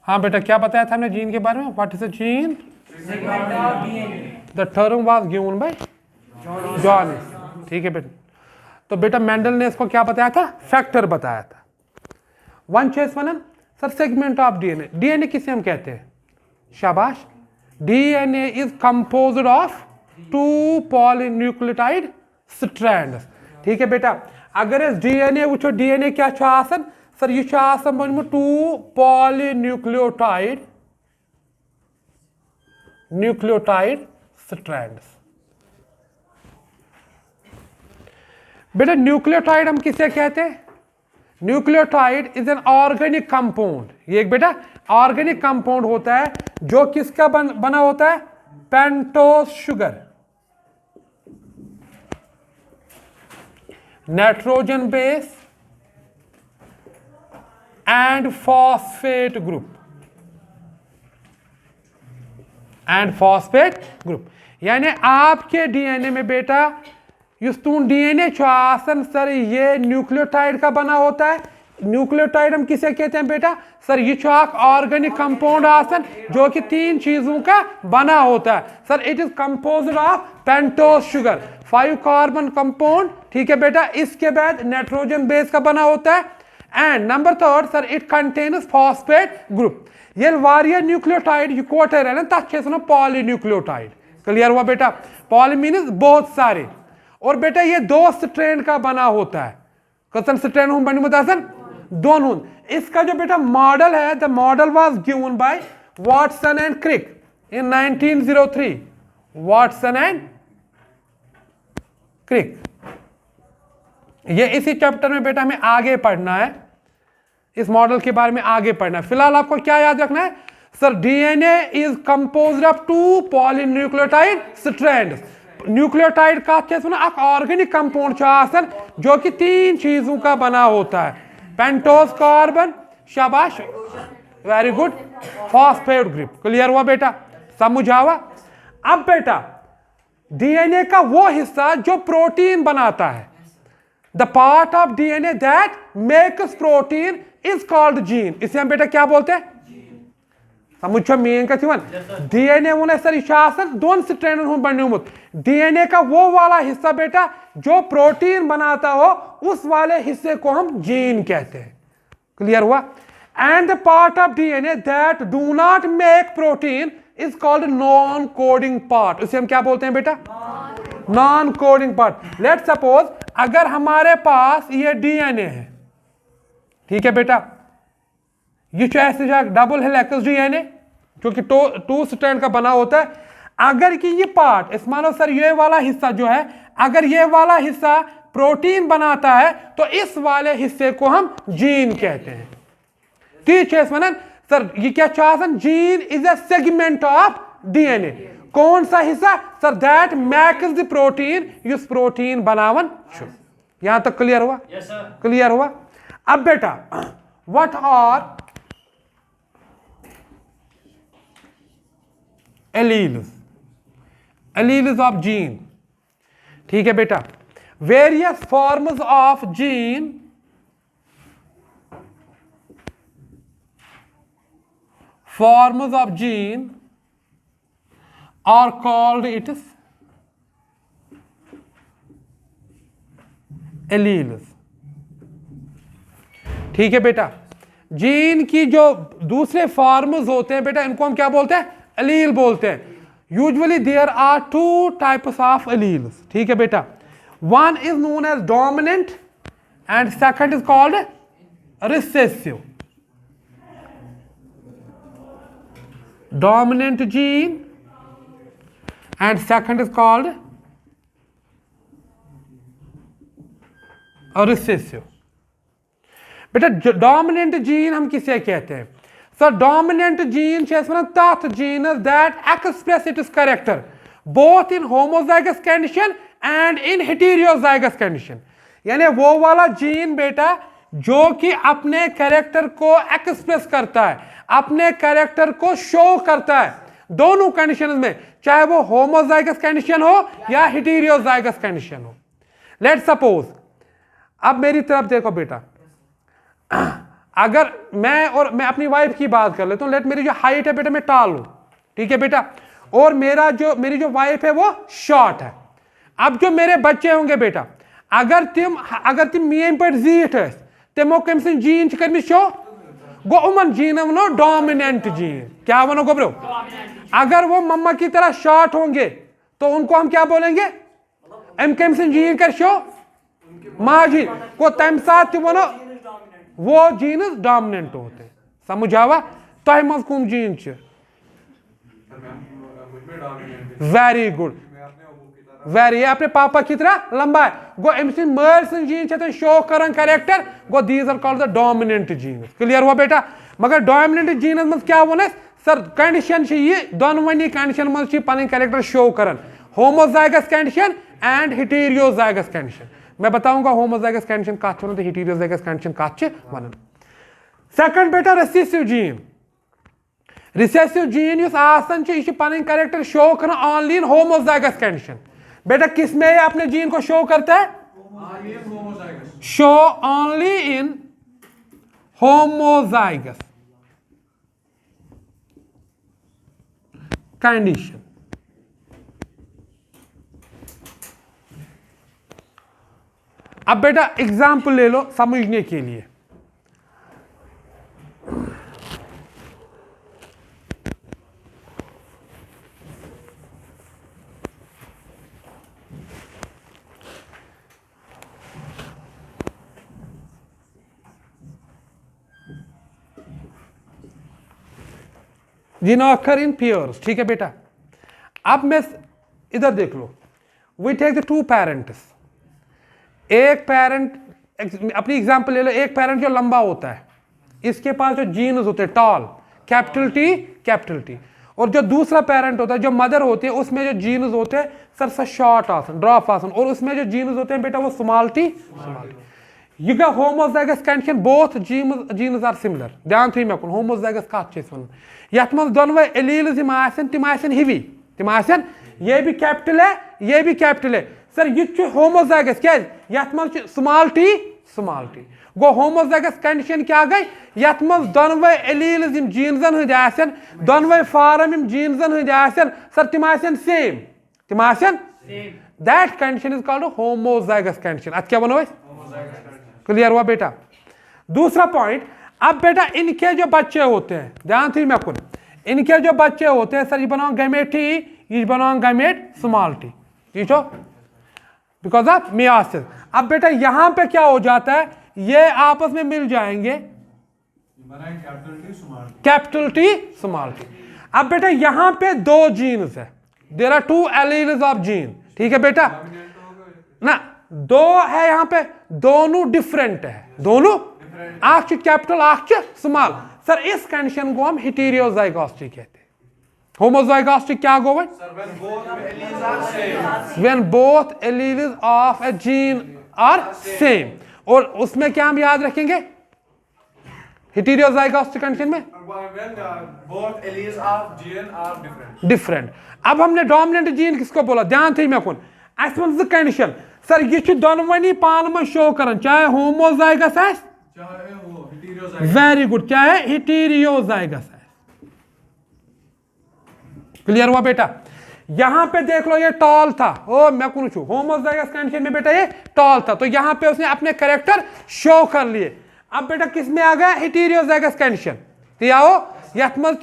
हाँ बेटा, क्या बताया था हमने जीन के बारे में? What is a gene? The term was given bye John. ठीक है बेटा। तो बेटा मेंडल ने इसको क्या बताया था? फैक्टर बताया था। वन चेस वनन sir, segment of DNA. DNA किसे हम कहते हैं? शाबाश। DNA is composed of 2 polynucleotide strands. ठीक है बेटा, अगर इस डीएनए वो डीएनए क्या आसन सर, ये आसन बनमुत 2 पॉलीन्यूक्लियोटाइड स्ट्रैंड्स। बेटा न्यूक्लियोटाइड हम किसे कहते हैं? Nucleotide is an organic compound. ये एक बेटा ऑर्गेनिक कंपाउंड होता है जो किसका बना होता है? Pentose sugar, nitrogen base and phosphate group. यानी आपके डीएनए में बेटा युस तुम डीएनए आसन सर, ये न्यूक्लियोटाइड का बना होता है। न्यूक्लियोटाइड हम किसे कहते हैं बेटा? सर ये ऑर्गेनिक कंपाउंड आसन जो कि 3 चीजों का बना होता है। Sir it is composed of pentose sugar, 5 carbon compound. ठीक है बेटा, इसके बाद नाइट्रोजन बेस का बना होता है। And number 3 sir, it contains phosphate group. ये वारिया न्यूक्लियोटाइड इकट्ठे रहना तथा पॉलीन्यूक्लियोटाइड। क्लियर हुआ बेटा? पॉली मीन्स बहुत सारे। और बेटा ये 2 स्ट्रैंड का बना होता है। कसन स्ट्रैंड हूं बनी मुतासन दोनों। इसका जो बेटा मॉडल है, the model was given by Watson and Crick in 1903। Watson and Crick. ये इसी चैप्टर में बेटा हमें आगे पढ़ना है, इस मॉडल के बारे में आगे पढ़ना है। फिलहाल आपको क्या याद रखना है sir? DNA is composed of 2 polynucleotide strands. Nucleotide का एक ऑर्गेनिक कंपाउंड आसन जो कि 3 चीजों का बना होता है। पेंटोज कार्बन, शाबाश, very good, phosphate group. Clear हुआ बेटा? समझ आवा? अब बेटा डीएनए का वो हिस्सा जो प्रोटीन बनाता है, the part of DNA that makes protein is called gene. इसे हम बेटा क्या बोलते हैं? समझो मीन का डीएनए वो सर यह 2 स्ट्रैंड बनमुत। डीएनए का वो वाला हिस्सा बेटा जो प्रोटीन बनाता हो, उस वाले हिस्से को हम जीन कहते हैं। क्लियर हुआ? And the part of DNA that do not make protein is called non coding part. उसे हम क्या बोलते हैं बेटा? Non coding part. Let suppose अगर हमारे पास ये डीएनए है, ठीक है बेटा, ये ऐसे डबल हेलिक्स डीएनए जो कि 2 स्ट्रैंड का बना होता है। अगर कि ये पार्ट इस मानो सर, ये वाला हिस्सा जो है, अगर ये वाला हिस्सा प्रोटीन बनाता है तो इस वाले हिस्से को हम जीन कहते हैं। ठीक है सर, ये क्या चाहते? Gene is a segment of DNA. कौन सा हिस्सा sir? That makes the protein, इस प्रोटीन बनावन शुरू। यहां तक क्लियर हुआ? Yes sir. क्लियर हुआ? अब बेटा what are alleles of gene? ठीक है बेटा, various forms of gene are called its alleles. ठीक है बेटा, जीन की जो दूसरे फॉर्म्स होते हैं बेटा, इनको हम क्या बोलते हैं? एलील बोलते हैं। Usually there are 2 types of alleles. ठीक है बेटा, one is known as dominant and second is called recessive. Dominant gene and second is called recessive. बेटा डोमिनेंट जीन हम किसे कहते हैं? Sir dominant gene that genes that express its character both in homozygous condition and in heterozygous condition. यानी वो वाला gene बेटा जो कि अपने कैरेक्टर को एक्सप्रेस करता है, अपने कैरेक्टर को शो करता है दोनों कंडीशन में, चाहे वो होमोजाइगस कंडीशन हो या हेटेरोजाइगस कंडीशन हो। लेट सपोज, अब मेरी तरफ देखो बेटा, अगर मैं अपनी वाइफ की बात कर लेता हूँ, लेट मेरी जो हाइट है बेटा मैं टाल हूं, ठीक है बेटा, और मेरी जो वाइफ है वो शॉर्ट है। अब जो मेरे बच्चे होंगे बेटा, अगर तिम मेन पे जीठ तमो कम जीन कर शो गो उमन जीन वनो डोमिनेंट जीन। क्या वनो गोब्रो? अगर वो मम्मा की तरह शॉर्ट होंगे तो उनको हम क्या बोलेंगे? एम कम जीन कर शो माजी को तम साथ वनो वो जीन्स डोमिनेंट होते। समझ आवा? तह मज कम जीन? वेरी गुड, वेरी, अपने पापा की तरह लंबा है गो अम मल जीन शो कर करेक्टर गो these are called the dominant genes. Clear हुआ बेटा? मगर डोमिनेंट जीनस मज क्या वो सर कंडीशन ये दोनवनी कंडीशन मज पन करेक्टर शो कर, homozygous condition and heterozygous condition. मैं बताऊंगा होमोजाइगस कंडीशन कत वन तो हेटेरोजाइगस कंडीशन कत वन। सेकंड बेटा रिसेसिव जीन। रिसेसिव जीन यह पन करेक्टर शो कर ओनली इन होमोजाइगस कंडीशन। बेटा किस में अपने जीन को शो करता है? Show only in homozygous condition. अब बेटा एग्जाम्पल ले लो समझने के लिए। जीन ऑकर इन पेयर्स, ठीक है बेटा। अब मैं इधर देख लो, we take the two parents. एक पेरेंट, अपनी एग्जांपल ले लो, एक पेरेंट जो लंबा होता है, इसके पास जो जीन्स होते हैं टॉल, कैपिटल टी, और जो दूसरा पेरेंट होता है जो मदर होती है उसमें जो जीन्स होते हैं सर सा शॉर्ट आसन, ड्रॉप आसन, और उसमें जो जीन्स होते हैं बेटा वो small T. You got homozygous condition, both genes are similar. ध्यान थी मैं कुन homozygous कत छे वन यत मज दोनवे एलील्स यम आसन तिम आसन हेवी, तिम आसन ये भी कैपिटल है ये भी कैपिटल है। सर ये छु homozygous क्या यत मज स्मॉल टी गो homozygous कंडीशन क्या गई यत मज दोनवे एलील्स यम जीन्सन हंद आसन, दोनवे फॉर्म यम जीन्सन हंद आसन सर तिम आसन सेम, तिम आसन that condition is called homozygous condition. अत क्या वनो क्लियर हुआ बेटा? दूसरा पॉइंट, अब बेटा इनके जो बच्चे होते हैं, ध्यान थी मैं कुन, इनके जो बच्चे होते हैं सर ये बनाओ गैमेट टी, ये बनाओ गैमेट स्मॉल टी, ठीक हो, बिकॉज ऑफ मियासिस। अब बेटा यहां पे क्या हो जाता है, ये आपस में मिल जाएंगे कैपिटल टी स्मॉल टी। अब बेटा यहां पे दो जीन्स है, there are two alleles of gene, ठीक है बेटा ना, दो है यहां पे, दोनों डिफरेंट है, दोनों आख कैपिटल आख स्मॉल। सर इस कंडीशन को हम हेटेरोजाइगोसिटी कहते हैं। होमोजाइगोसिटी क्या गो when both alleles of a gene are same, और उसमें क्या हम याद रखेंगे हेटेरोजाइगोसिटी कंडीशन में both alleles of gene are different. अब हमने डोमिनेंट जीन किसको बोला? ध्यान थी मैं कुन अस कंडीशन सर ये दोनवनी पान में शो कर, चाहे होमोजाइगस है, वेरी गुड, चाहे हेटेरोजाइगस है। क्लियर हुआ बेटा? यहां पे देख लो ये टॉल था, ओ मैं कौन छू होमोजाइगस कंडीशन में बेटा ये टॉल था, तो यहां पे उसने अपने कैरेक्टर शो कर लिए। अब बेटा किस में आ गया? Heterozygous condition. तो आओ यथ मज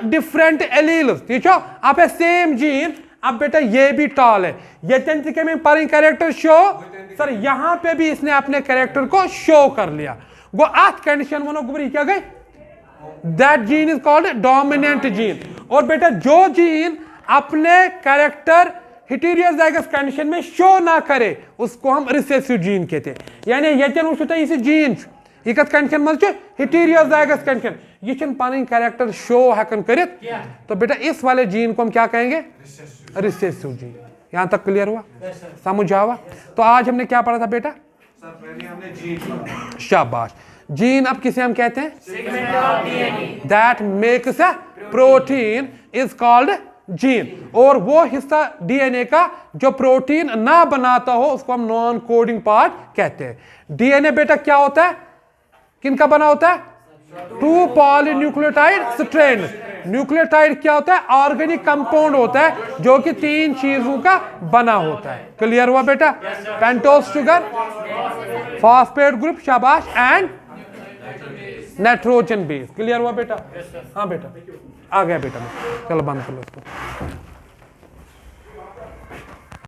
डिफरेंट एलील्स, ठीक हो, आप सेम जीन। अब बेटा ये भी टॉल है, ये पर कैरेक्टर शो, सर यहां पे भी इसने अपने कैरेक्टर को शो कर लिया। गो आठ कंडीशन वनो गुबरी क्या गई? That gene is called dominant gene. और बेटा जो जीन अपने कैरेक्टर हेटेरोजाइगस कंडीशन में शो ना करे उसको हम रिसेसिव जीन कहते हैं। यानी यतन वुचु तुम यह जीन यह कत कंडीशन मज हेटेरोजाइगस कंडीशन, यह पन कैरेक्टर शो हेकन करित, तो बेटा इस वाले जीन को हम क्या कहेंगे? Recessive gene. यहां तक क्लियर हुआ? समझ आवा? तो आज हमने क्या पढ़ा था बेटा? शाबाश। जीन अब किसे हम कहते हैं? That makes a protein is called gene. और वो हिस्सा डीएनए का जो प्रोटीन ना बनाता हो उसको हम नॉन कोडिंग पार्ट कहते हैं। डीएनए बेटा क्या होता है? किनका बना होता है? To polynucleotide strain. न्यूक्लियोटाइड क्या होता है? ऑर्गेनिक कंपाउंड होता है जो कि 3 चीजों का बना होता है। क्लियर हुआ बेटा? पेंटोज शुगर, फॉस्फेट ग्रुप, शाबाश, एंड नाइट्रोजन बेस। क्लियर हुआ बेटा? हाँ बेटा, आ गया बेटा। चलो बंद कर लो इसको।